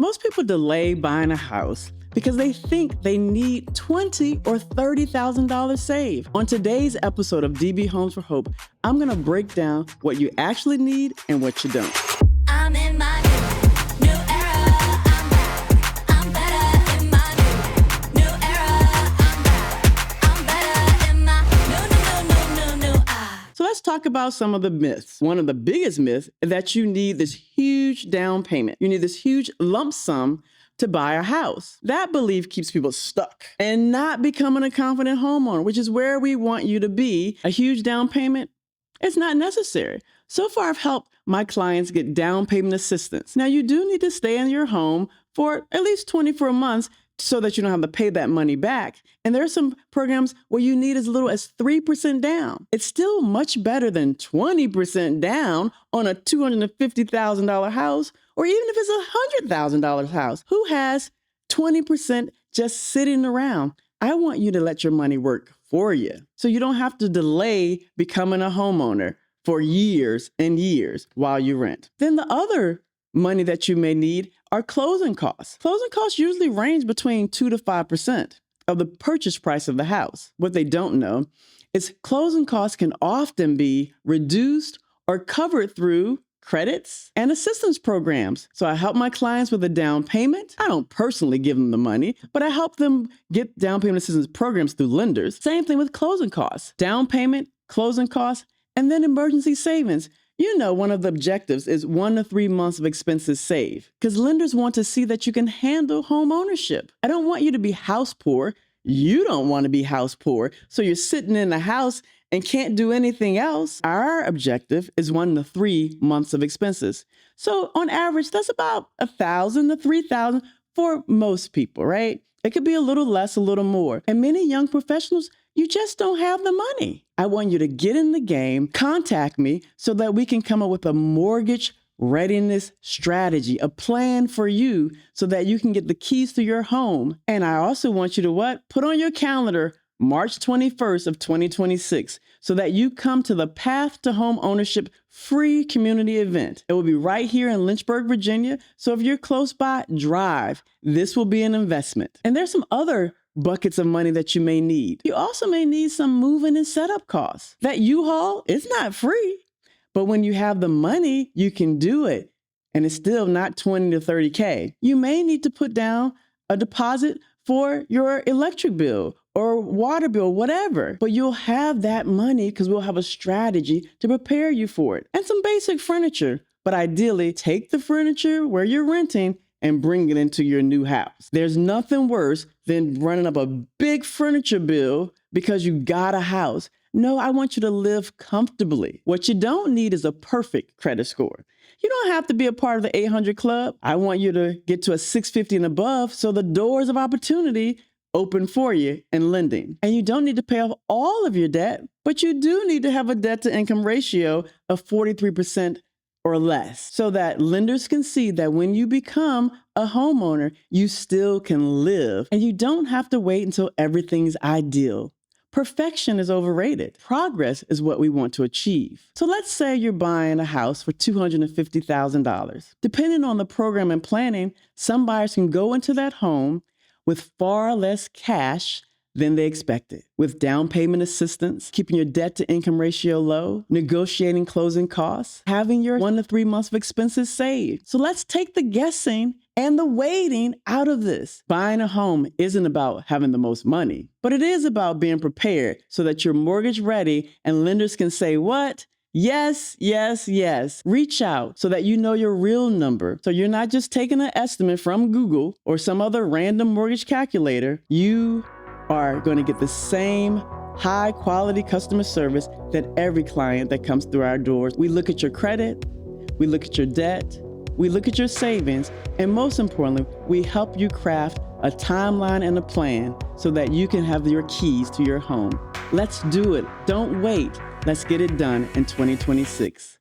Most people delay buying a house because they think they need $20,000 or $30,000 saved. On today's episode of DB Homes for Hope, I'm going to break down what you actually need and what you don't. I'm in my new era. I'm better in my new era. I'm better in my new. So let's talk about some of the myths. One of the biggest myths is that you need this huge down payment. You need this huge lump sum to buy a house. That belief keeps people stuck and not becoming a confident homeowner, which is where we want you to be. A huge down payment, it's not necessary. So far, I've helped my clients get down payment assistance. Now, you do need to stay in your home for at least 24 months so that you don't have to pay that money back. And there are some programs where you need as little as 3% down. It's still much better than 20% down on a $250,000 house, or even if it's a $100,000 house. Who has 20% just sitting around? I want you to let your money work for you so you don't have to delay becoming a homeowner for years and years while you rent. Then the other money that you may need are closing costs. Closing costs usually range between 2 to 5% of the purchase price of the house. What they don't know is closing costs can often be reduced or covered through credits and assistance programs. So I help my clients with a down payment. I don't personally give them the money, but I help them get down payment assistance programs through lenders. Same thing with closing costs, down payment, closing costs, and then emergency savings. You know, one of the objectives is 1 to 3 months of expenses saved because lenders want to see that you can handle home ownership. I don't want you to be house poor. You don't want to be house poor. So you're sitting in the house and can't do anything else. Our objective is 1 to 3 months of expenses. So on average, that's about $1,000 to $3,000 for most people, right? It could be a little less, a little more. And many young professionals, you just don't have the money. I want you to get in the game, contact me so that we can come up with a mortgage readiness strategy, a plan for you so that you can get the keys to your home. And I also want you to what? Put on your calendar March 21st of 2026 so that you come to the Path to Home Ownership free community event. It will be right here in Lynchburg, Virginia. So if you're close by, drive. This will be an investment. And there's some other buckets of money that you may need. You also may need some moving and setup costs. That U-Haul is not free, but when you have the money, you can do it. And it's still not 20 to 30K. You may need to put down a deposit for your electric bill or water bill, whatever. But you'll have that money because we'll have a strategy to prepare you for it. And some basic furniture. But ideally, take the furniture where you're renting and bring it into your new house. There's nothing worse than running up a big furniture bill because you got a house. No, I want you to live comfortably. What you don't need is a perfect credit score. You don't have to be a part of the 800 club. I want you to get to a 650 and above so the doors of opportunity open for you in lending. And you don't need to pay off all of your debt, but you do need to have a debt to income ratio of 43% or less so that lenders can see that when you become a homeowner, you still can live and you don't have to wait until everything's ideal. Perfection is overrated. Progress is what we want to achieve. So let's say you're buying a house for $250,000. Depending on the program and planning, some buyers can go into that home with far less cash than they expected. With down payment assistance, keeping your debt to income ratio low, negotiating closing costs, having your 1 to 3 months of expenses saved. So let's take the guessing and the waiting out of this. Buying a home isn't about having the most money, but it is about being prepared so that you're mortgage ready and lenders can say, what? Yes, yes, yes. Reach out so that you know your real number. So you're not just taking an estimate from Google or some other random mortgage calculator. You are going to get the same high quality customer service that every client that comes through our doors. We look at your credit, we look at your debt, we look at your savings, and most importantly, we help you craft a timeline and a plan so that you can have your keys to your home. Let's do it. Don't wait. Let's get it done in 2026.